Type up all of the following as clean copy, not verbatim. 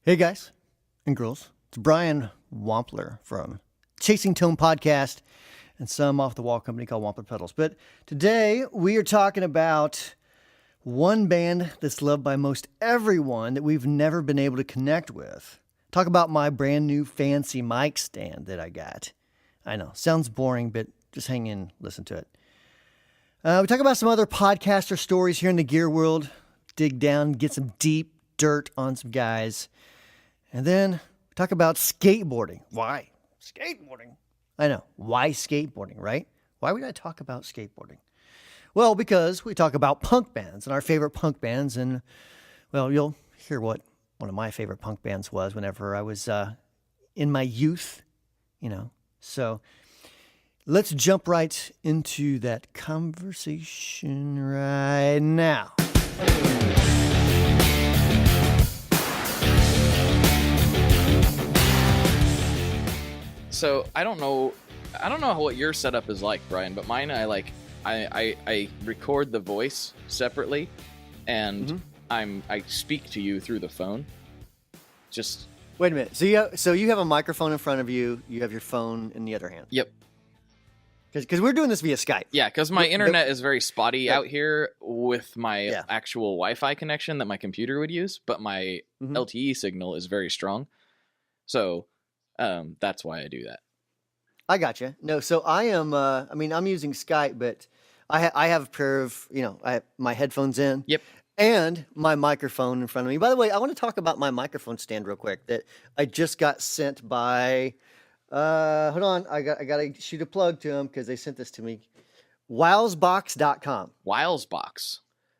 Hey guys and girls, it's Brian Wampler from Chasing Tone Podcast and some off-the-wall company called Wampler Pedals. But today we are talking about one band that's loved by most everyone that we've never been able to connect with. Talk about my brand new fancy mic stand that I got. I know, sounds boring, but just hang in, listen to it. We talk about some other podcaster stories here in the gear world, dig down, get some deep dirt on some guys. And then we talk about skateboarding. Why? Skateboarding. I know. Why skateboarding, right? Why would I talk about skateboarding? Well, because we talk about punk bands and our favorite punk bands. And, well, you'll hear what one of my favorite punk bands was whenever I was in my youth, So let's jump right into that conversation right now. So I don't know what your setup is like, Brian, but mine I record the voice separately, and I speak to you through the phone. Just wait a minute. So you have a microphone in front of you. You have your phone in the other hand. Yep. Because we're doing this via Skype. Yeah, because my internet is very spotty out here with my actual Wi-Fi connection that my computer would use, but my LTE signal is very strong. So that's why I do that. I gotcha. No, so I am. I'm using Skype, but I have a pair of I have my headphones in. Yep. And my microphone in front of me. By the way, I want to talk about my microphone stand real quick that I just got sent by. Hold on, I got to shoot a plug to them because they sent this to me. Wowsbox.com. Wowsbox.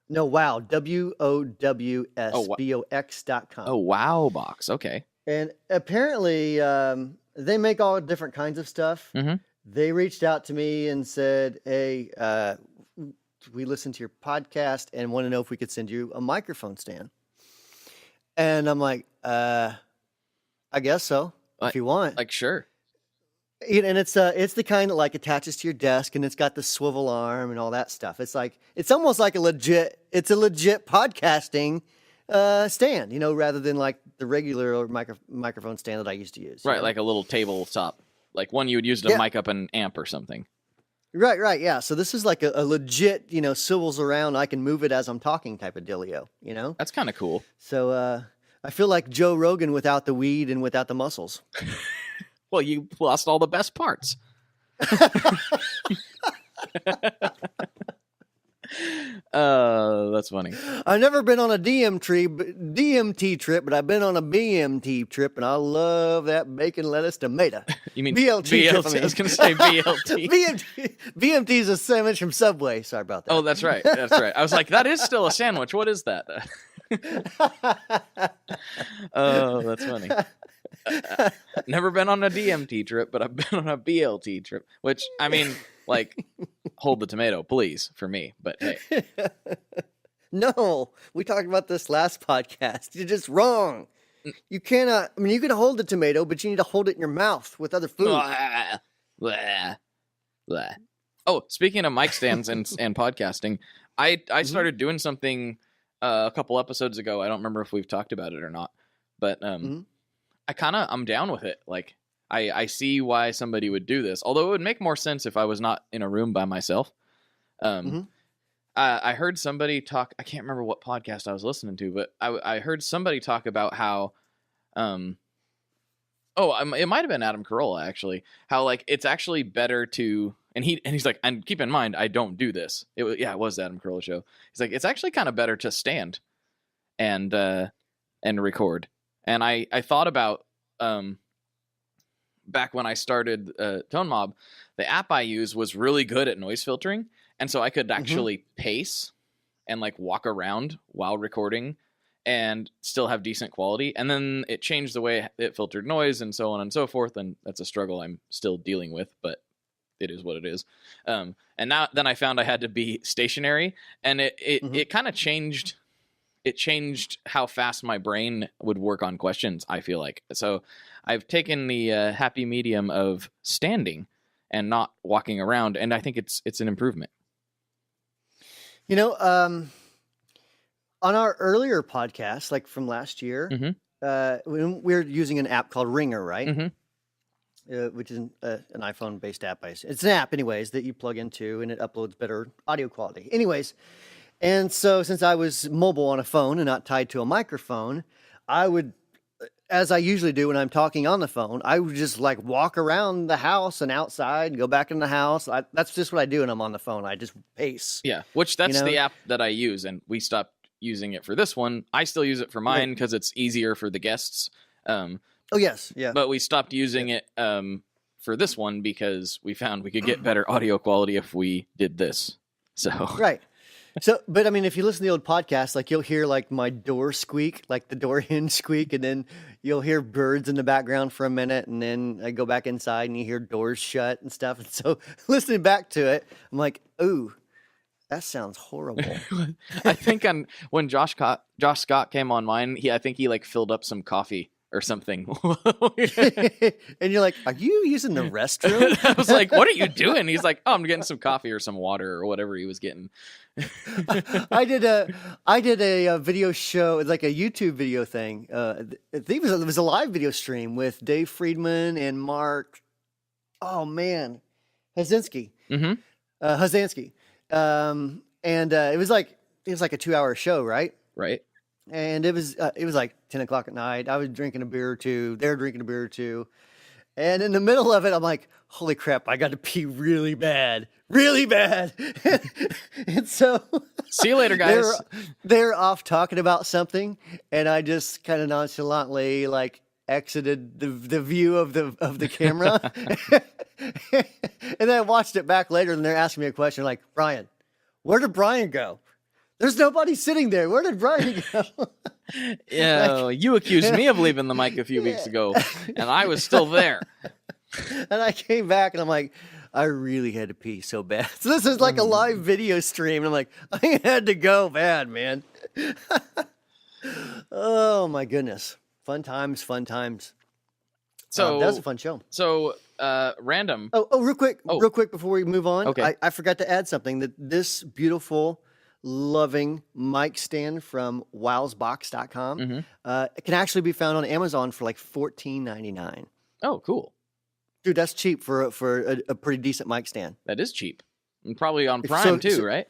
No, wow. WOWSBOX.com. Oh, Wowbox. Okay. And apparently, they make all different kinds of stuff. Mm-hmm. They reached out to me and said, hey, we listened to your podcast and want to know if we could send you a microphone stand. And I'm like, I guess so, if you want. Like, sure. And it's the kind that like attaches to your desk and it's got the swivel arm and all that stuff. It's almost like a legit podcasting stand, rather than like the regular microphone stand that I used to use. Right, like a little tabletop, like one you would use to mic up an amp or something. Right, yeah. So this is like a legit, swivels around, I can move it as I'm talking type of dealio, That's kind of cool. So I feel like Joe Rogan without the weed and without the muscles. Well, you lost all the best parts. That's funny. I've never been on a DMT trip, but I've been on a BMT trip, and I love that bacon, lettuce, tomato. You mean BLT? I was going to say BLT. BMT is a sandwich from Subway. Sorry about that. Oh, that's right. That's right. I was like, that is still a sandwich. What is that? Oh, that's funny. Never been on a DMT trip, but I've been on a BLT trip, which, I mean, like, hold the tomato, please, for me. But hey. No, we talked about this last podcast. You're just wrong. You cannot, you can hold the tomato, but you need to hold it in your mouth with other food. Blah, blah, blah. Oh, speaking of mic stands and podcasting, I started doing something a couple episodes ago. I don't remember if we've talked about it or not, but I'm down with it. Like, I see why somebody would do this, although it would make more sense if I was not in a room by myself. I heard somebody talk, I can't remember what podcast I was listening to, but I heard somebody talk about how, it might have been Adam Carolla, actually, how, like, it's actually better to, and he's like, and keep in mind, I don't do this. It was the Adam Carolla show. He's like, it's actually kind of better to stand and record. And I thought about, back when I started Tone Mob, the app I use was really good at noise filtering. And so I could actually pace and like walk around while recording and still have decent quality. And then it changed the way it filtered noise and so on and so forth. And that's a struggle I'm still dealing with, but it is what it is. And then I found I had to be stationary, and it kind of changed. It changed how fast my brain would work on questions, I feel like. So I've taken the happy medium of standing and not walking around, and I think it's an improvement. On our earlier podcast, like from last year, we're using an app called Ringer, right? Mm-hmm. Which is an iPhone-based app. It's an app, anyways, that you plug into, and it uploads better audio quality. Anyways, and so since I was mobile on a phone and not tied to a microphone, I would, as I usually do when I'm talking on the phone, I would just like walk around the house and outside and go back in the house. That's just what I do when I'm on the phone. I just pace. Yeah, which that's the app that I use, and we stopped using it for this one. I still use it for mine because it's easier for the guests. Oh, yes. Yeah. But we stopped using it for this one because we found we could get better audio quality if we did this. So Right. So, but I mean, if you listen to the old podcast, like you'll hear like my door squeak, like the door hinge squeak, and then you'll hear birds in the background for a minute, and then I go back inside and you hear doors shut and stuff. And so listening back to it, I'm like, ooh, that sounds horrible. I think when Josh Scott came on mine, I think he like filled up some coffee or something. And you're like, are you using the restroom? I was like, what are you doing? He's like, oh, I'm getting some coffee or some water or whatever he was getting. I did a video show, like a YouTube video thing. I think it was a live video stream with Dave Friedman and Mark. Oh man, Hazinski. Mm-hmm. Hazansky. And it was like a 2-hour show, right? Right. And it was like 10 o'clock at night. I was drinking a beer or two. They're drinking a beer or two. And in the middle of it, I'm like, holy crap, I got to pee really bad. Really bad. And so see you later, guys. They're off talking about something. And I just kind of nonchalantly like exited the view of the camera. And then I watched it back later and they're asking me a question like, Brian, where did Brian go? There's nobody sitting there. Where did Brian go? Yeah, you accused me of leaving the mic a few weeks ago, and I was still there. And I came back, and I'm like, I really had to pee so bad. So this is like a live video stream, and I'm like, I had to go bad, man. Oh, my goodness. Fun times, fun times. So that was a fun show. So, random. Oh, real quick before we move on. Okay. I forgot to add something, that this beautiful, loving mic stand from wowsbox.com it can actually be found on Amazon for like $14.99. Oh, cool. Dude, that's cheap for a pretty decent mic stand. That is cheap. And probably on Prime too, right?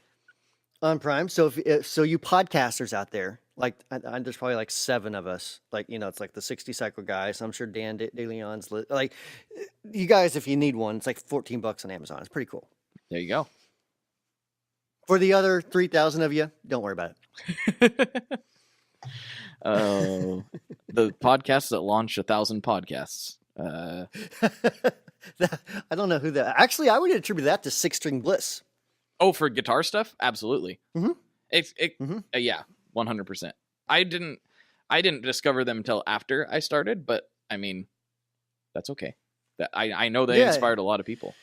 On Prime. So if you podcasters out there, like there's probably like 7 of us, like, it's like the 60 cycle guys. I'm sure Dan DeLeon's like, you guys, if you need one, it's like $14 on Amazon. It's pretty cool. There you go. For the other 3,000 of you, don't worry about it. Oh, the podcasts that launched 1,000 podcasts. I don't know who that. Actually, I would attribute that to Six String Bliss. Oh, for guitar stuff, absolutely. Mm-hmm. Yeah, 100%. I didn't discover them until after I started, but I mean, that's okay. I know they inspired a lot of people.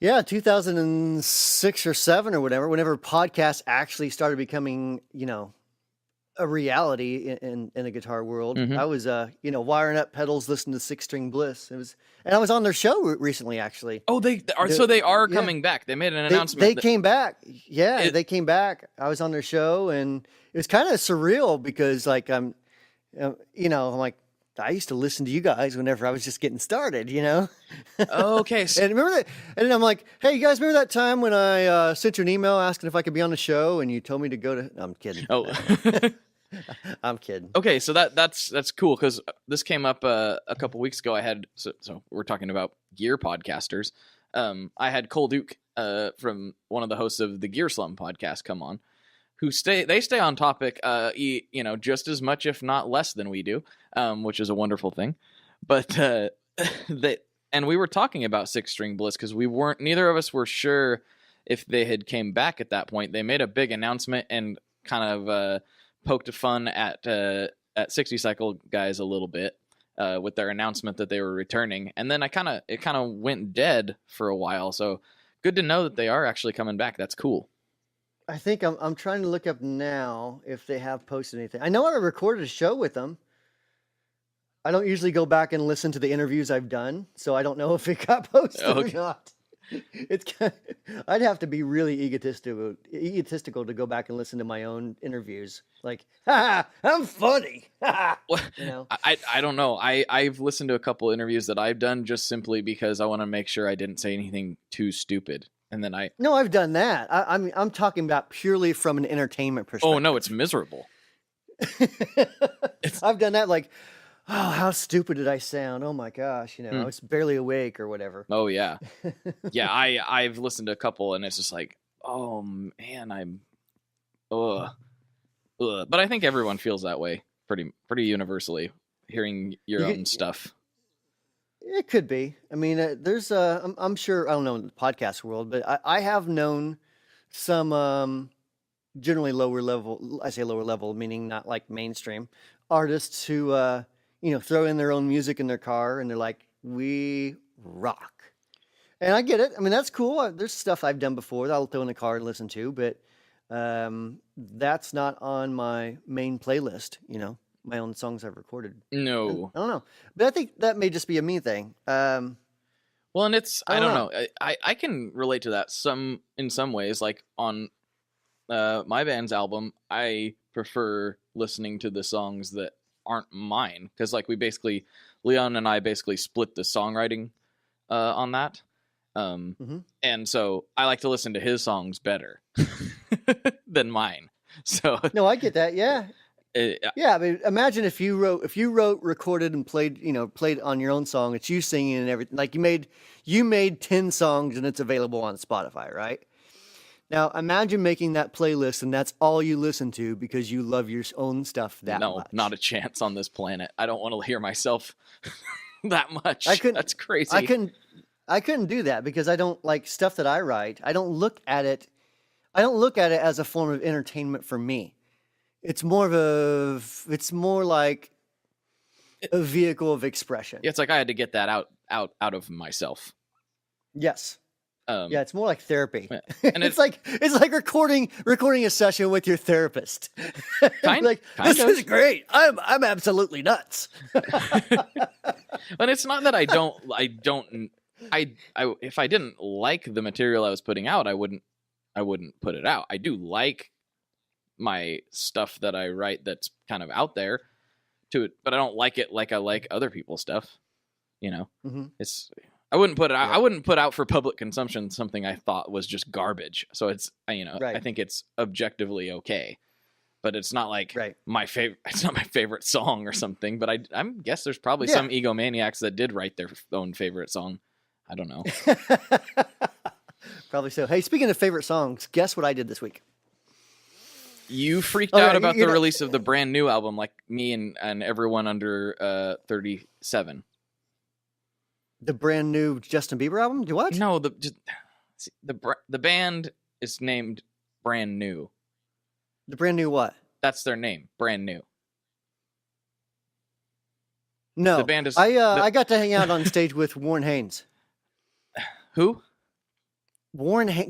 Yeah, 2006 or 7 or whatever, whenever podcasts actually started becoming, a reality in the guitar world. I was, wiring up pedals, listening to Six String Bliss. And I was on their show recently, actually. Oh, they are. So they are coming back. They made an announcement. They came back. Yeah, they came back. I was on their show, and it was kind of surreal because, like, I'm like, I used to listen to you guys whenever I was just getting started, Okay. And remember that? And I'm like, hey, you guys remember that time when I sent you an email asking if I could be on the show, and you told me to go to? No, I'm kidding. Oh, I'm kidding. Okay, so that's cool because this came up a couple weeks ago. I had so we're talking about gear podcasters. I had Cole Duke from one of the hosts of the Gear Slum podcast come on, who stay on topic, just as much, if not less than we do, which is a wonderful thing. But and we were talking about Six String Bliss because neither of us were sure if they had came back at that point. They made a big announcement and kind of poked fun at 60 Cycle guys a little bit with their announcement that they were returning, and then it kind of went dead for a while. So good to know that they are actually coming back. That's cool. I think I'm trying to look up now if they have posted anything. I know I recorded a show with them. I don't usually go back and listen to the interviews I've done, so I don't know if it got posted or not. I'd have to be really egotistical to go back and listen to my own interviews. Like, I'm funny. Well, You know? I don't know. I've listened to a couple interviews that I've done just simply because I want to make sure I didn't say anything too stupid. And then No, I've done that. I'm talking about purely from an entertainment perspective. oh no, it's miserable. I've done that. Like, oh, how stupid did I sound? Oh my gosh, I was barely awake or whatever. Oh yeah. Yeah, I've listened to a couple and it's just like, oh man, I'm ugh. But I think everyone feels that way pretty universally, hearing your own stuff. It could be. I mean, there's I'm sure, I don't know in the podcast world, but I have known some generally lower level, I say lower level, meaning not like mainstream artists who, throw in their own music in their car and they're like, we rock. And I get it. I mean, that's cool. There's stuff I've done before that I'll throw in the car and listen to, but that's not on my main playlist, my own songs I've recorded. No. I don't know. But I think that may just be a me thing. Well, and it's, I don't know. I can relate to that in some ways. Like on my band's album, I prefer listening to the songs that aren't mine. Because like Leon and I basically split the songwriting on that. And so I like to listen to his songs better than mine. So no, I get that. Yeah. Yeah, I mean, imagine if you wrote, recorded, and played on your own song. It's you singing and everything. Like you made 10 songs and it's available on Spotify, right? Now imagine making that playlist and that's all you listen to because you love your own stuff that much. No, not a chance on this planet. I don't want to hear myself that much. That's crazy. I couldn't do that because I don't like stuff that I write. I don't look at it as a form of entertainment for me. It's more like a vehicle of expression. Yeah, it's like I had to get that out of myself. Yes. Yeah, it's more like therapy. And it's like recording a session with your therapist. This is great. I'm absolutely nuts. But it's not that I if I didn't like the material I was putting out, I wouldn't put it out. I do like my stuff that I write that's kind of out there to it, but I don't like it like I like other people's stuff. It's I wouldn't put it out. I wouldn't put out for public consumption something I thought was just garbage. So it's Right. I think it's objectively okay, but it's not like Right. my favorite. It's not my favorite song or something. But I guess there's probably some egomaniacs that did write their own favorite song. I don't know. Probably so. Hey, speaking of favorite songs, guess what I did this week? You freaked out about the release of the brand new album, like me and everyone under 37. The brand new Justin Bieber album? Do what? No, the band is named Brand New. The brand new what? That's their name, Brand New. No, the band is. I got to hang out on stage with Warren Haynes. Who?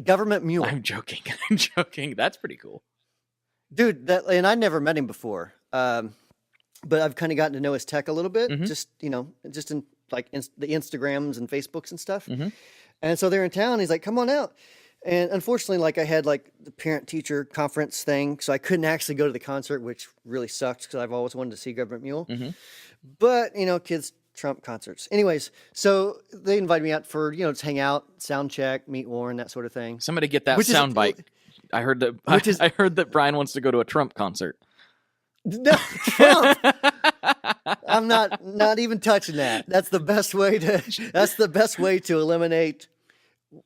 Government Mule. I'm joking. I'm joking. That's pretty cool. Dude, and I never met him before. But I've kind of gotten to know his tech a little bit, just in like the Instagrams and Facebooks and stuff. And so they're in town. He's like, come on out. And unfortunately, like I had like the parent teacher conference thing. So I couldn't actually go to the concert, which really sucked because I've always wanted to see Government Mule. But, kids trump concerts. Anyways, so they invited me out for, to hang out, sound check, meet Warren, that sort of thing. Somebody get that soundbite. I heard that Brian wants to go to a Trump concert. No, Trump. I'm not even touching that. That's the best way to eliminate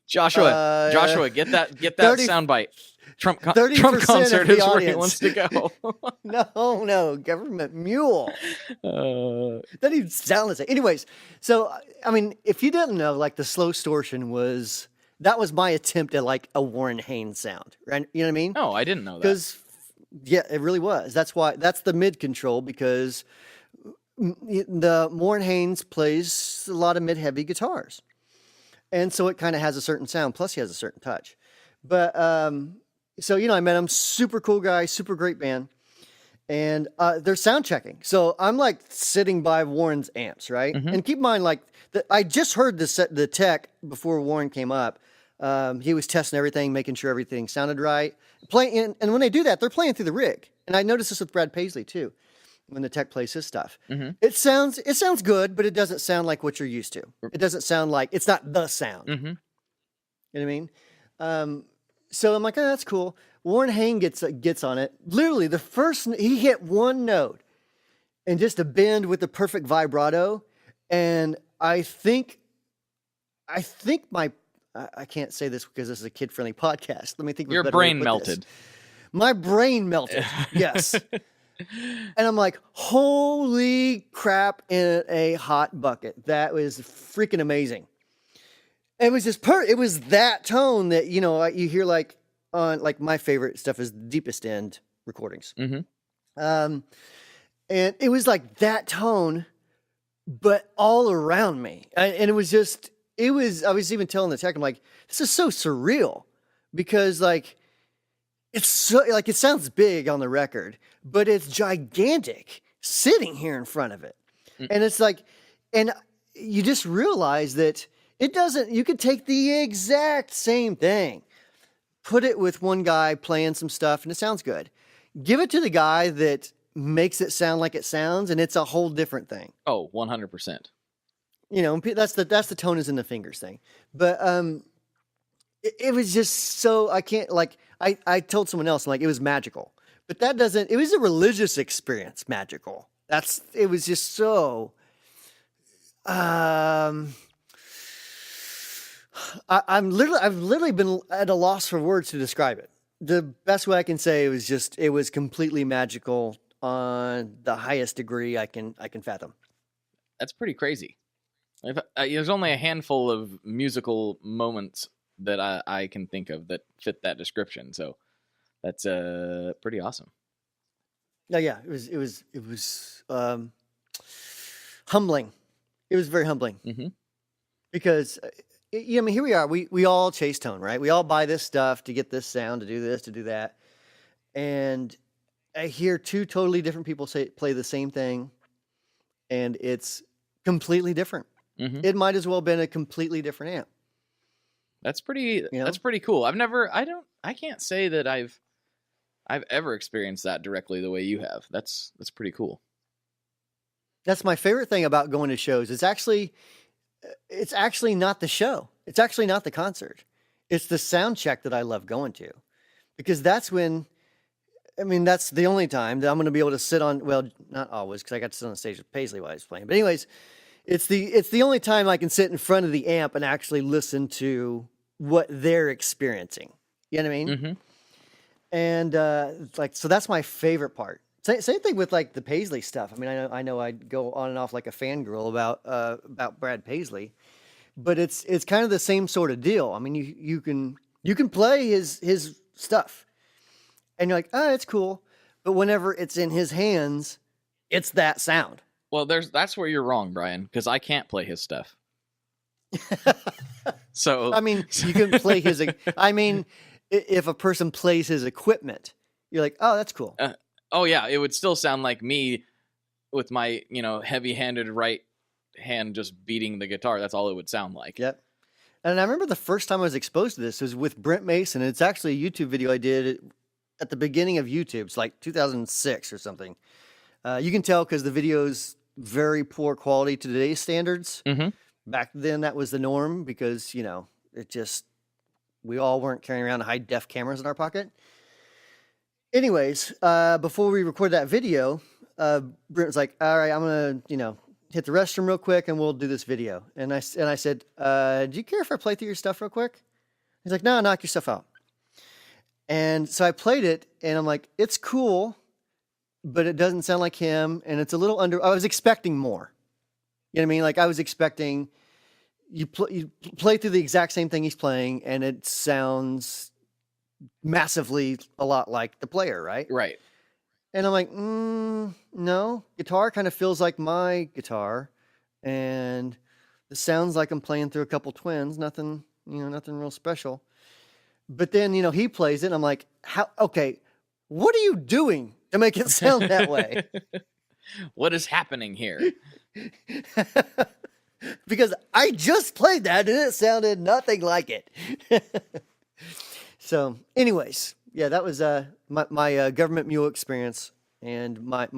Joshua, get that soundbite. Trump concert is where he wants to go. No, Government Mule. Doesn't even sound the same. Anyways, so I mean, if you didn't know, like the slo-stortion was my attempt at like a Warren Haynes sound, right? You know what I mean? No, I didn't know that. Because yeah, it really was. That's the mid control because the Warren Haynes plays a lot of mid heavy guitars, and so it kind of has a certain sound. Plus, he has a certain touch. But so I met him, super cool guy, super great band, and they're sound checking. So I'm like sitting by Warren's amps, right? And keep in mind, like I just heard the tech before Warren came up. He was testing everything, making sure everything sounded right. And when they do that, they're playing through the rig. And I noticed this with Brad Paisley too, when the tech plays his stuff. It sounds good, but it doesn't sound like what you're used to. It doesn't sound like, it's not the sound. You know what I mean? So I'm like, oh, that's cool. Warren Haynes gets on it. Literally, he hit one note and just a bend with the perfect vibrato. And I think I can't say this because this is a kid-friendly podcast. Let me think. Your brain melted. My brain melted. Yes. And I'm like, holy crap in a hot bucket. That was freaking amazing. It was just it was that tone that, you hear like on like my favorite stuff is Deepest End recordings. And it was like that tone, but all around me. And it was just, I was even telling the tech, I'm like, this is so surreal because like, it's so like, it sounds big on the record, but it's gigantic sitting here in front of it. And it's like, and you just realize that you could take the exact same thing, put it with one guy playing some stuff and it sounds good. Give it to the guy that makes it sound like it sounds and it's a whole different thing. Oh, 100%. That's the tone is in the fingers thing. But it was just so, I can't, like, I told someone else, like, it was magical. But it was a religious experience, magical. It was just so, I've literally been at a loss for words to describe it. The best way I can say it was completely magical on the highest degree I can fathom. That's pretty crazy. There's only a handful of musical moments that I can think of that fit that description. So that's pretty awesome. Yeah. It was humbling. It was very humbling because here we are. We all chase tone, right? We all buy this stuff to get this sound, to do this, to do that. And I hear two totally different people play the same thing, and it's completely different. It might as well have been a completely different amp. That's pretty cool. I can't say that I've ever experienced that directly the way you have. That's pretty cool. That's my favorite thing about going to shows. It's actually not the show. It's actually not the concert. It's the sound check that I love going to, because that's the only time that I'm going to be able to sit on, well, not always, because I got to sit on the stage with Paisley while I was playing. But anyways, it's the only time I can sit in front of the amp and actually listen to what they're experiencing. You know what I mean? And so that's my favorite part. Same thing with like the Paisley stuff. I mean, I know I go on and off like a fangirl about Brad Paisley, but it's kind of the same sort of deal. I mean, you can play his stuff, and you're like, oh, it's cool, but whenever it's in his hands, it's that sound. Well, that's where you're wrong, Brian, because I can't play his stuff. So I mean, you can play his. I mean, if a person plays his equipment, you're like, oh, that's cool. Oh yeah, it would still sound like me with my heavy-handed right hand just beating the guitar. That's all it would sound like. Yep. And I remember the first time I was exposed to this was with Brent Mason. It's actually a YouTube video I did at the beginning of YouTube. It's like 2006 or something. You can tell because the video's very poor quality to today's standards. Back then, that was the norm because, we all weren't carrying around high def cameras in our pocket. Anyways, before we record that video, Brent was like, all right, I'm going to, hit the restroom real quick and we'll do this video. And I said, do you care if I play through your stuff real quick? He's like, no, knock your stuff out. And so I played it and I'm like, it's cool, but it doesn't sound like him. And it's a little I was expecting more. You know what I mean? Like I was expecting you play through the exact same thing he's playing and it sounds massively a lot like the player, right? Right. And I'm like, no, guitar kind of feels like my guitar, and it sounds like I'm playing through a couple twins, nothing real special. But then, he plays it and I'm like, okay, what are you doing? to make it sound that way. What is happening here? Because I just played that and it sounded nothing like it. So, anyways, yeah, that was my government mule experience, and my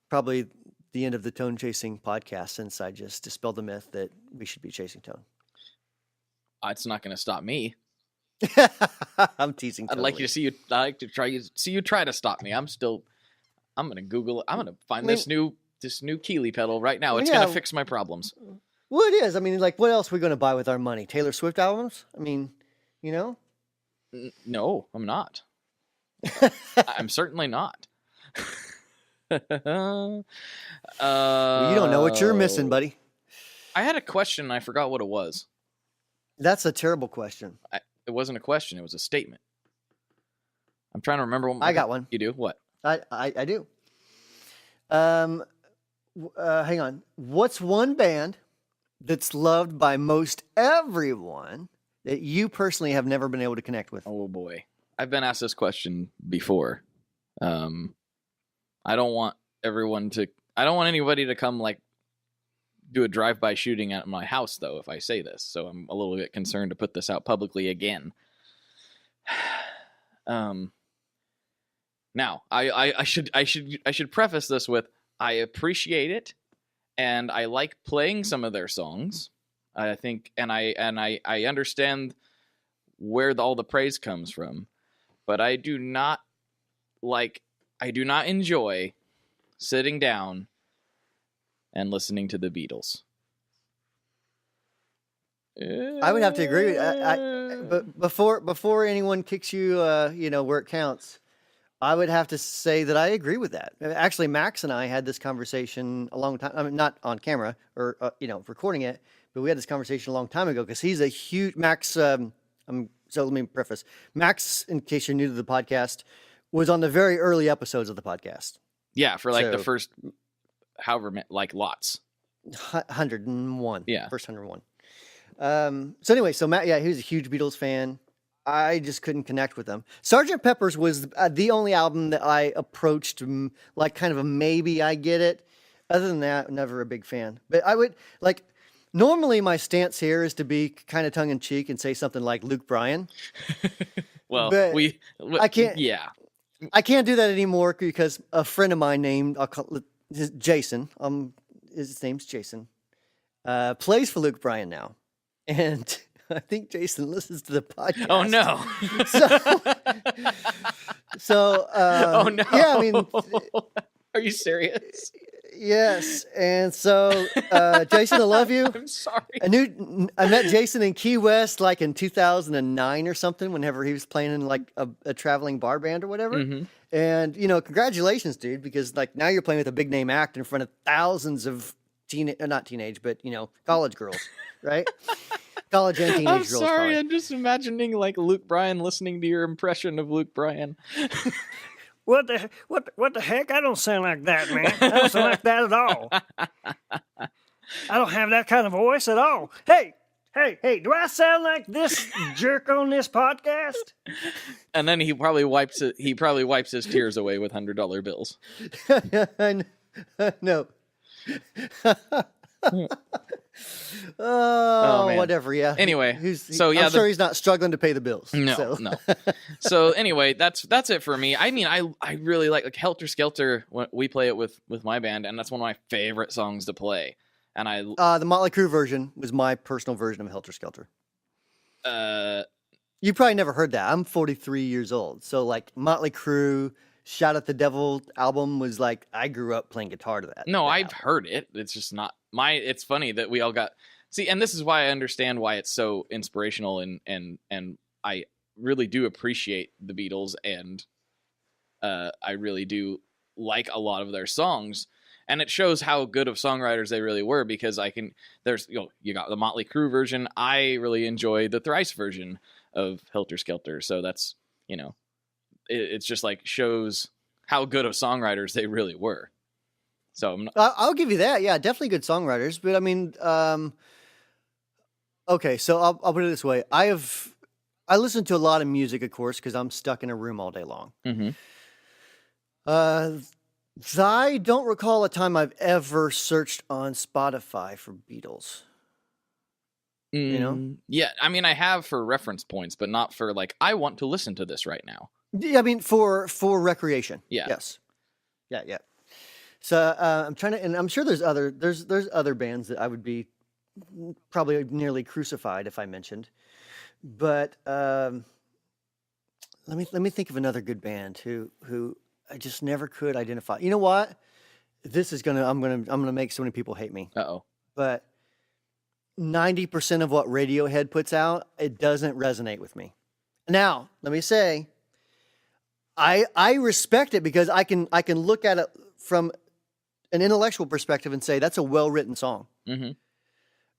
probably the end of the tone chasing podcast, since I just dispelled the myth that we should be chasing tone. It's not going to stop me. I'm teasing. I'd like you to see you. I like to see you try to stop me. I'm going to Google it. I'm going to find this new Keeley pedal right now. It's going to fix my problems. Well, it is. I mean, like, what else are we going to buy with our money? Taylor Swift albums? I mean, you know? No, I'm not. I'm certainly not. Well, you don't know what you're missing, buddy. I had a question and I forgot what it was. That's a terrible question. It wasn't a question. It was a statement. I'm trying to remember what I got one. You do? What? I do. Hang on. What's one band that's loved by most everyone that you personally have never been able to connect with? Oh boy, I've been asked this question before. I don't want anybody to come like do a drive-by shooting at my house, though, if I say this. So I'm a little bit concerned to put this out publicly again. Now, I should preface this with, I appreciate it, and I like playing some of their songs. I think, and I understand where all the praise comes from, but I do not enjoy sitting down and listening to the Beatles. I would have to agree. But before anyone kicks you, where it counts, I would have to say that I agree with that. Actually, Max and I had this conversation a long time. I mean, not on camera or recording it, but we had this conversation a long time ago because he's a huge Max. So let me preface. Max, in case you're new to the podcast, was on the very early episodes of the podcast. Yeah, for the first, however, like lots. 101. Yeah. First 101. So anyway, so Matt, he was a huge Beatles fan. I just couldn't connect with them. Sgt. Pepper's was the only album that I approached like kind of a maybe I get it. Other than that, never a big fan. But I would normally my stance here is to be kind of tongue in cheek and say something like Luke Bryan. Well, but I can't. Yeah. I can't do that anymore because a friend of mine named Jason, his name's Jason, plays for Luke Bryan now. And I think Jason listens to the podcast. Oh, no. Oh, no. Yeah, I mean. Are you serious? Yes. And so, Jason, I love you. I'm sorry. I met Jason in Key West like in 2009 or something, whenever he was playing in like a traveling bar band or whatever. Mm-hmm. And, congratulations, dude, because like now you're playing with a big name act in front of thousands of not teenage, but, college girls, right? College and teenage girls. I'm sorry. Probably. I'm just imagining like Luke Bryan listening to your impression of Luke Bryan. What the heck? I don't sound like that, man. I don't sound like that at all. I don't have that kind of voice at all. Hey, do I sound like this jerk on this podcast? And then he probably wipes his tears away with $100 bills. No. Man. Whatever. Yeah. Anyway, I'm sure he's not struggling to pay the bills. No. So anyway, that's it for me. I mean, I really like Helter Skelter. We play it with my band, and that's one of my favorite songs to play. And the Motley Crue version was my personal version of Helter Skelter. You probably never heard that. I'm 43 years old, so like Motley Crue, Shout at the Devil album was like I grew up playing guitar to that. No, I've album. heard it. It's just not it's funny that we all got and this is why I understand why it's so inspirational and I really do appreciate the Beatles, and I really do like a lot of their songs, and it shows how good of songwriters they really were, because you got the Motley Crue version. I really enjoy the Thrice version of Helter Skelter, so that's it's just like shows how good of songwriters they really were. So I'll give you that. Yeah, definitely good songwriters. But I mean, okay, so I'll put it this way. I listen to a lot of music, of course, because I'm stuck in a room all day long. Mm-hmm. I don't recall a time I've ever searched on Spotify for Beatles. You know? Yeah, I mean, I have for reference points, but not for like, I want to listen to this right now. Yeah, I mean for recreation. Yeah. Yes. Yeah. So I'm trying to, and I'm sure there's other bands that I would be probably nearly crucified if I mentioned, but let me think of another good band who I just never could identify. You know what? I'm gonna make so many people hate me. Uh-oh. But 90% of what Radiohead puts out, it doesn't resonate with me. Now, let me say, I respect it because I can look at it from an intellectual perspective and say that's a well-written song. Mm-hmm.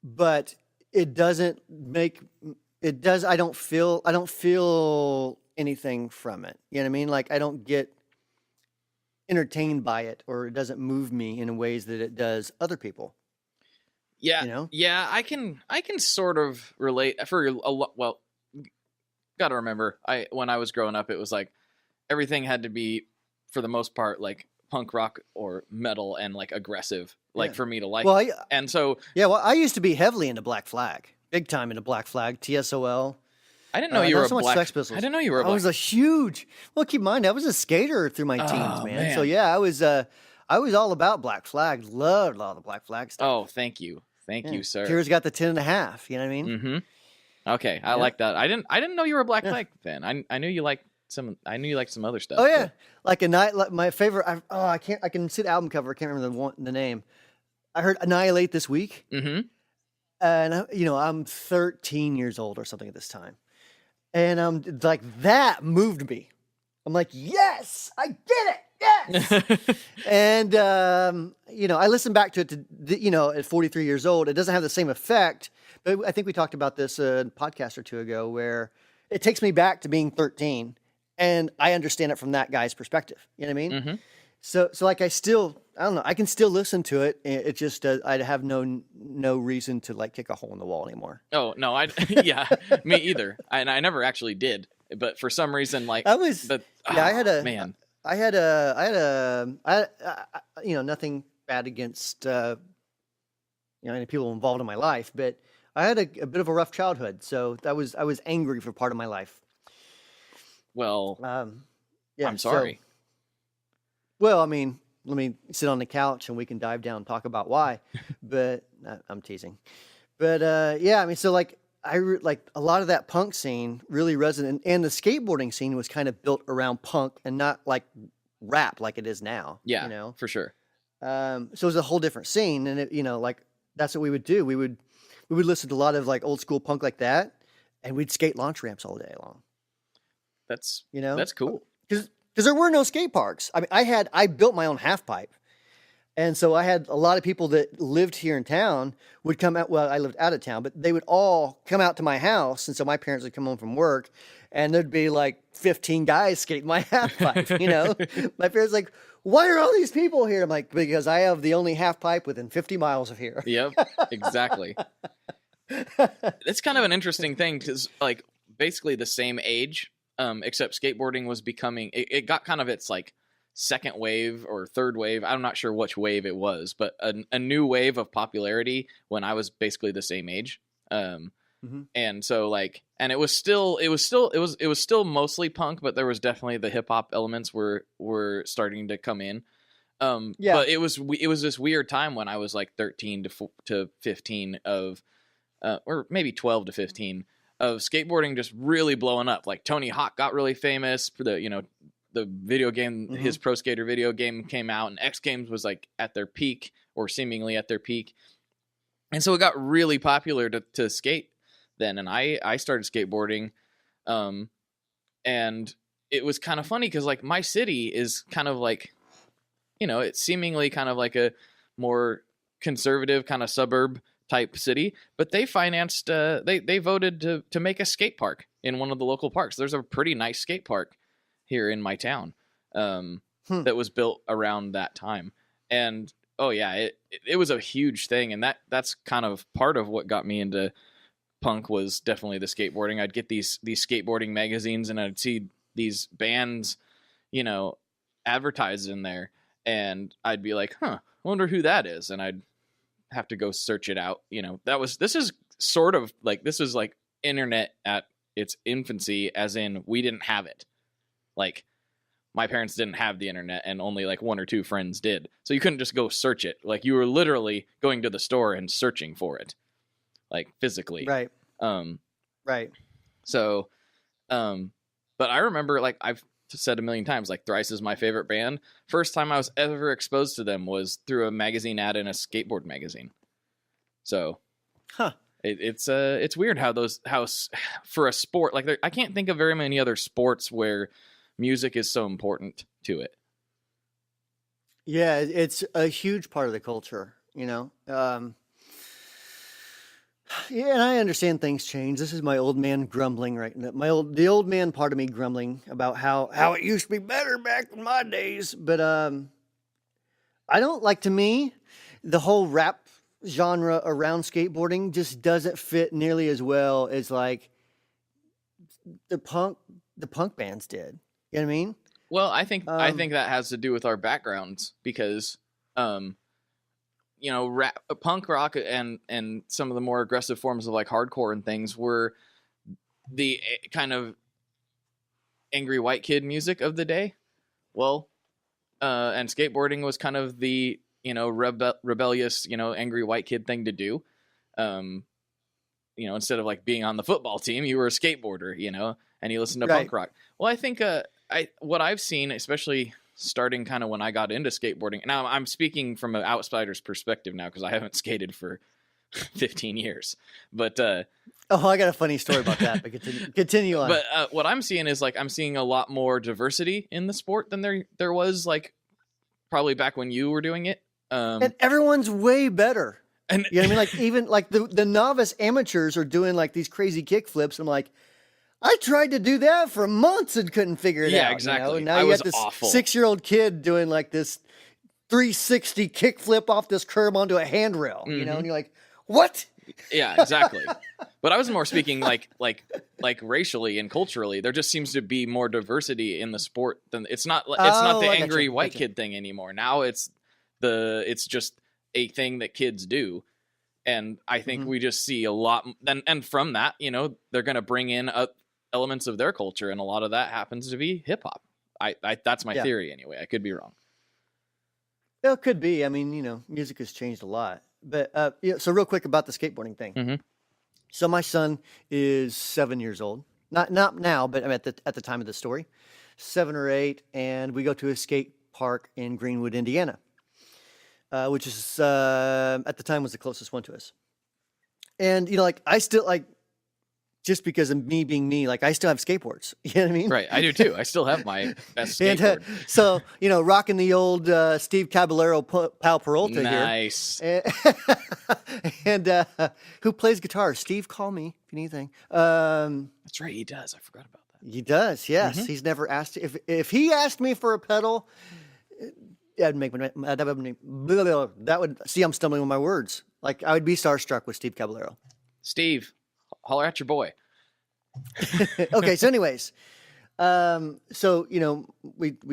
But it doesn't make it does I don't feel anything from it. You know what I mean? Like I don't get entertained by it, or it doesn't move me in ways that it does other people. Yeah, You know? yeah, I can sort of relate for a lot. Well, gotta remember, when I was growing up, it was like everything had to be, for the most part, like punk rock or metal and like aggressive, like Yeah. for me to like. Well, And so well, I used to be heavily into Black Flag, big time into Black Flag, TSOL. I didn't know you were not a so much black. Sex Pistols. I didn't know you were a I black. was a huge. Well, keep in mind, I was a skater through my teens, man. So man. yeah, I was all about Black Flag. Loved a lot of the Black Flag stuff. Oh, thank you, Yeah. sir. Kira's got the 10.5. You know what I mean? Mm-hmm. Okay, I Yeah. like that. I didn't know you were a Black Yeah. Flag fan. I knew you liked some. I knew you liked some other stuff. Oh yeah, like a night. Like my favorite. I can't. I can see the album cover. I can't remember the name. I heard Annihilate this week, Mm-hmm. and I'm 13 years old or something at this time, and like that moved me. I'm like, yes, I did it. Yes. And I listened back to it. At 43 years old, it doesn't have the same effect. But I think we talked about this a podcast or two ago, where it takes me back to being 13, and I understand it from that guy's perspective. You know what I mean? Mm-hmm. So like I don't know. I can still listen to it. It just I'd have no reason to like kick a hole in the wall anymore. Oh no, yeah, me either. And I never actually did, but for some reason, like I was the, I had a man. I had nothing bad against any people involved in my life, but I had a bit of a rough childhood, so I was angry for part of my life. Well, Yeah, I'm sorry. Well, I mean, let me sit on the couch and we can dive down and talk about why. But I'm teasing. But yeah, I mean, so like like a lot of that punk scene really resonated, and the skateboarding scene was kind of built around punk and not like rap like it is now. Yeah, for sure. So it was a whole different scene, and like that's what we would do. We would listen to a lot of like old school punk like that, and we'd skate launch ramps all day long. That's That's cool. Because there were no skate parks. I mean, I built my own half pipe. And so I had a lot of people that lived here in town would come out. Well, I lived out of town, but they would all come out to my house. And so my parents would come home from work, and there'd be like 15 guys skating my half pipe. My parents like, why are all these people here? I'm like, because I have the only half pipe within 50 miles of here. Yep, exactly. It's kind of an interesting thing because like basically the same age, except skateboarding was becoming. It got kind of its like second wave or third wave. I'm not sure which wave it was, but a new wave of popularity when I was basically the same age. And so like, and it was still mostly punk, but there was definitely the hip hop elements were starting to come in. But it was this weird time when I was like 13 to 15 of, or maybe 12 to 15 of skateboarding just really blowing up. Like Tony Hawk got really famous for the video game, his Pro Skater video game came out, and X Games was like at their peak or seemingly at their peak. And so it got really popular to skate then. And I started skateboarding. And it was kind of funny because like my city is kind of like, it's seemingly kind of like a more conservative kind of suburb type city, but they financed, they voted to make a skate park in one of the local parks. There's a pretty nice skate park here in my town that was built around that time. And oh yeah, it was a huge thing. And that's kind of part of what got me into punk was definitely the skateboarding. I'd get these skateboarding magazines and I'd see these bands, advertised in there, and I'd be like, I wonder who that is, and I'd have to go search it out. This is sort of like, this is like internet at its infancy, as in we didn't have it. Like, my parents didn't have the internet, and only like one or two friends did. So you couldn't just go search it. Like, you were literally going to the store and searching for it, like physically. Right. Right. So, but I remember, like I've said a million times, like Thrice is my favorite band. First time I was ever exposed to them was through a magazine ad in a skateboard magazine. So, it's weird how for a sport, like I can't think of very many other sports where music is so important to it. Yeah, it's a huge part of the culture, Yeah, and I understand things change. This is my old man grumbling right now. The old man part of me grumbling about how it used to be better back in my days. But I don't like, to me, the whole rap genre around skateboarding just doesn't fit nearly as well as like the punk bands did. You know what I mean? Well, I think that has to do with our backgrounds, because punk rock and some of the more aggressive forms of like hardcore and things were the kind of angry white kid music of the day. Well, and skateboarding was kind of the rebellious angry white kid thing to do. Instead of like being on the football team, you were a skateboarder, and you listened to punk rock. Well, I think what I've seen, especially starting kind of when I got into skateboarding. Now I'm speaking from an outsider's perspective now, because I haven't skated for 15 years. But I got a funny story about that. But continue on. But what I'm seeing is, like, I'm seeing a lot more diversity in the sport than there was, like, probably back when you were doing it. And everyone's way better. And you know what I mean? Like, even like the novice amateurs are doing like these crazy kick flips. I'm like, I tried to do that for months and couldn't figure it out. Yeah, exactly. And now you got this awful. 6-year-old kid doing like this 360 kick flip off this curb onto a handrail, and you're like, what? Yeah, exactly. But I was more speaking like racially and culturally. There just seems to be more diversity in the sport than it's not the angry white kid thing anymore. Now it's just a thing that kids do. And I think we just see a lot, and from that, they're going to bring in elements of their culture, and a lot of that happens to be hip hop. That's my theory anyway. I could be wrong. Well, it could be. I mean, music has changed a lot. But so real quick about the skateboarding thing. Mm-hmm. So my son is 7 years old. Not now, but at the time of the story, 7 or 8, and we go to a skate park in Greenwood, Indiana, which is at the time was the closest one to us. And like I still like. Just because of me being me, like I still have skateboards. You know what I mean? Right, I do too. I still have my best skateboard. And, so, rocking the old Steve Caballero Pal Peralta nice. Here. And who plays guitar? Steve, call me if you need anything. That's right, he does. I forgot about that. He does, yes. Mm-hmm. He's never asked. If he asked me for a pedal, that would see, I'm stumbling with my words. Like I would be starstruck with Steve Caballero. Steve. Holler at your boy. Okay, so anyways, we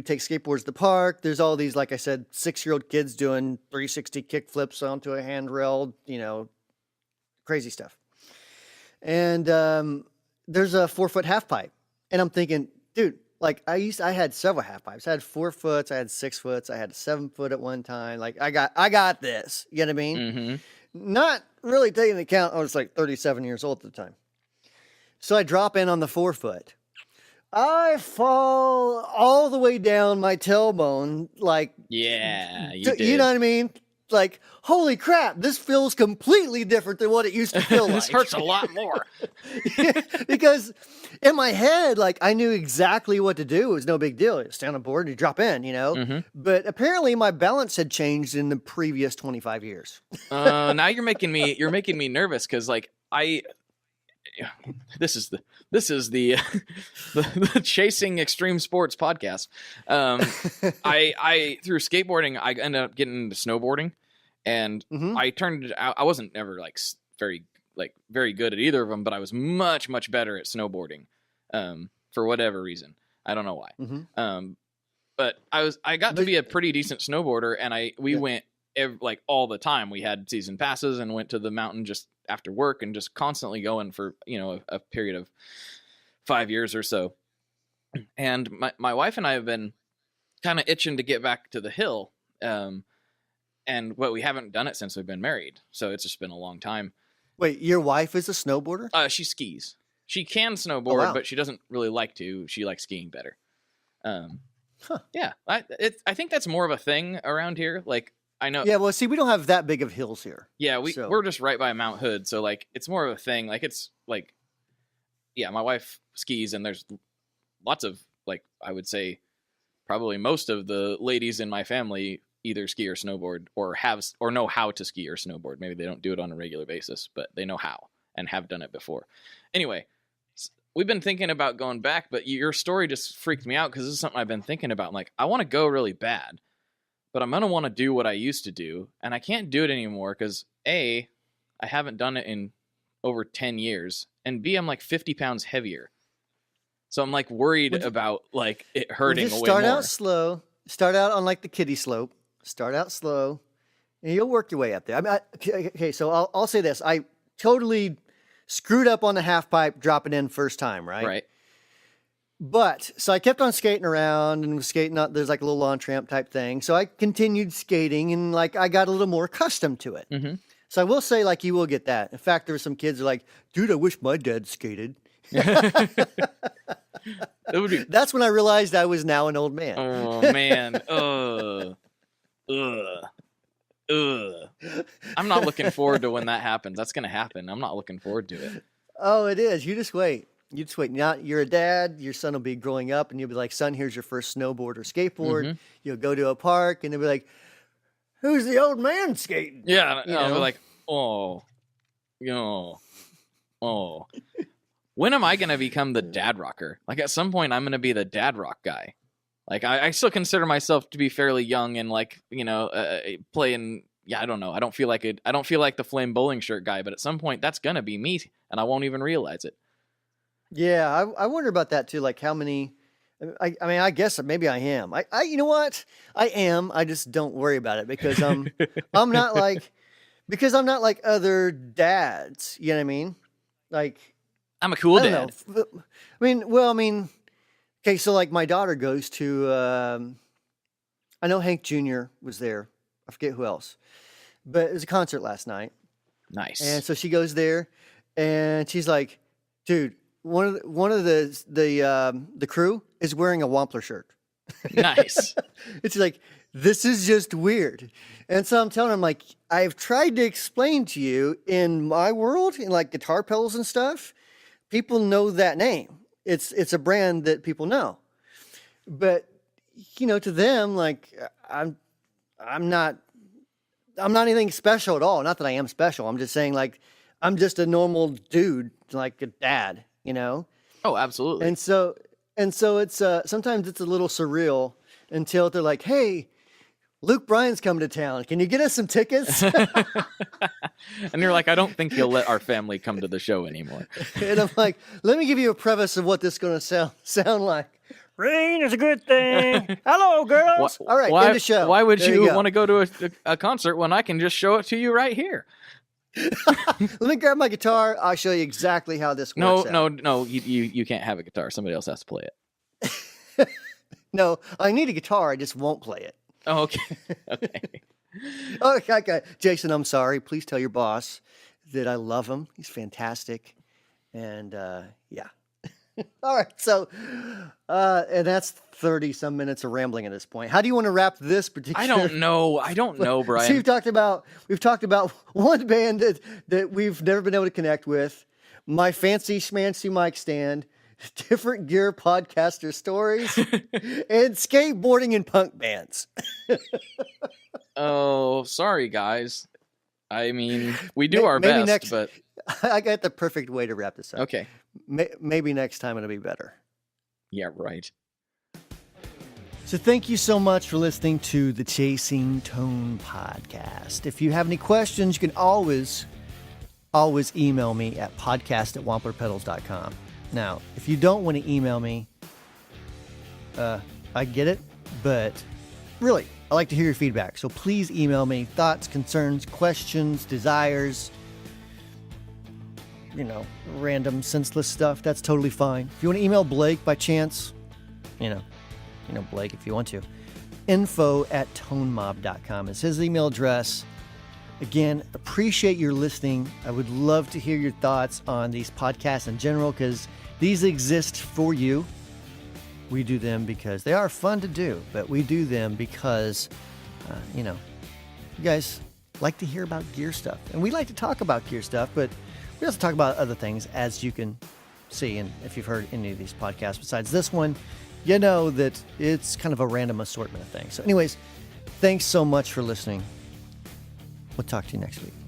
take skateboards to the park. There's all these, like I said, 6-year-old kids doing 360 kick flips onto a handrail, crazy stuff. And there's a 4-foot half pipe, and I'm thinking, dude, like I had several half pipes. I had 4 foots, I had 6 foots, I had a 7 foot at one time. Like I got this. You know what I mean? Mm-hmm. Not really taking into account I was like 37 years old at the time. So I drop in on the 4 foot. I fall all the way down my tailbone, like yeah, you know what I mean? Like, holy crap, this feels completely different than what it used to feel like. This hurts a lot more. Because in my head, like, I knew exactly what to do. It was no big deal. You stand on board and you drop in, Mm-hmm. But apparently my balance had changed in the previous 25 years. Now you're making me nervous, because like this is the Chasing Extreme Sports podcast. I through skateboarding, I ended up getting into snowboarding, and I turned it out. I wasn't ever very good at either of them, but I was much, much better at snowboarding, for whatever reason. I don't know why. But I got to be a pretty decent snowboarder, and we went like all the time. We had season passes and went to the mountain just after work and just constantly going for, a period of 5 years or so. And my wife and I have been kind of itching to get back to the hill. But we haven't done it since we've been married. So it's just been a long time. Wait, your wife is a snowboarder? She skis. She can snowboard, wow. but she doesn't really like to. She likes skiing better. Yeah, I think that's more of a thing around here. Like, I know. Yeah, well, see, we don't have that big of hills here. Yeah, we're just right by Mount Hood, so like it's more of a thing. Like it's like, yeah, my wife skis, and there's lots of, like, I would say probably most of the ladies in my family either ski or snowboard or know how to ski or snowboard. Maybe they don't do it on a regular basis, but they know how and have done it before. Anyway, we've been thinking about going back, but your story just freaked me out because this is something I've been thinking about. I'm like, I want to go really bad, but I'm going to want to do what I used to do, and I can't do it anymore because A, I haven't done it in over 10 years, and B, I'm like 50 pounds heavier. So I'm like worried about like it hurting just way more. Start out slow. Start out on like the kiddie slope. Start out slow, and you'll work your way up there. I mean, okay, so I'll say this. I totally screwed up on the half pipe dropping in first time, right? Right. But, so I kept on skating around and was skating out, there's like a little launch ramp type thing. So I continued skating and like I got a little more accustomed to it. Mm-hmm. So I will say like you will get that. In fact, there were some kids who are like, dude, I wish my dad skated. That's when I realized I was now an old man. Oh, man. I'm not looking forward to when that happens. That's going to happen. I'm not looking forward to it. Oh, it is. You just wait. You just wait. Now you're a dad. Your son will be growing up, and you'll be like, "Son, here's your first snowboard or skateboard." Mm-hmm. You'll go to a park, and they'll be like, "Who's the old man skating?" Yeah, You I'll be know? like, when am I going to become the dad rocker? Like at some point, I'm going to be the dad rock guy. Like I still consider myself to be fairly young and like playing. Yeah, I don't know. I don't feel like it. I don't feel like the flame bowling shirt guy. But at some point, that's gonna be me, and I won't even realize it. Yeah, I wonder about that too. Like how many? I mean, I guess maybe I am. You know what? I am. I just don't worry about it because I'm not like other dads. You know what I mean? Like I'm a cool I dad. don't know. I mean, okay. So like my daughter goes to. I know Hank Jr. was there. I forget who else, but it was a concert last night. Nice. And so she goes there, and she's like, "Dude, one of the crew is wearing a Wampler shirt." Nice. It's like, this is just weird. And so I'm telling him, like, I've tried to explain to you in my world, in like guitar pedals and stuff, people know that name. It's a brand that people know. But to them, like, I'm not anything special at all. Not that I am special. I'm just saying, like, I'm just a normal dude, like a dad, Oh, absolutely. And so it's sometimes it's a little surreal until they're like, "Hey, Luke Bryan's coming to town. Can you get us some tickets?" And you're like, I don't think you'll let our family come to the show anymore. And I'm like, "Let me give you a preface of what this is going to sound like." Rain is a good thing. Hello, girls. All right, end the show. Why would There you go. want to go to a concert when I can just show it to you right here? Let me grab my guitar. I'll show you exactly how this works. No. You can't have a guitar. Somebody else has to play it. No, I need a guitar. I just won't play it. Oh, okay. Okay. Okay. Jason, I'm sorry. Please tell your boss that I love him. He's fantastic. And yeah. All right. So, and that's 30 some minutes of rambling at this point. How do you want to wrap this particular? I don't know, Brian. See, we've talked about one band that we've never been able to connect with, my fancy schmancy mic stand, different gear podcaster stories, and skateboarding and punk bands. Oh, sorry, guys. I mean, we do our maybe best, but I got the perfect way to wrap this up. okay. Maybe next time it'll be better. Yeah, right. So thank you so much for listening to the Chasing Tone podcast. If you have any questions, you can always email me at podcast@wamplerpedals.com. Now, if you don't want to email me, I get it, but really, I like to hear your feedback. So please email me thoughts, concerns, questions, desires, random senseless stuff. That's totally fine. If you want to email Blake by chance, Blake if you want to. info@tonemob.com is his email address. Again, appreciate your listening. I would love to hear your thoughts on these podcasts in general, because these exist for you. We do them because they are fun to do, but we do them because, you guys like to hear about gear stuff. And we like to talk about gear stuff, but we also talk about other things, as you can see. And if you've heard any of these podcasts besides this one, you know that it's kind of a random assortment of things. So anyways, thanks so much for listening. We'll talk to you next week.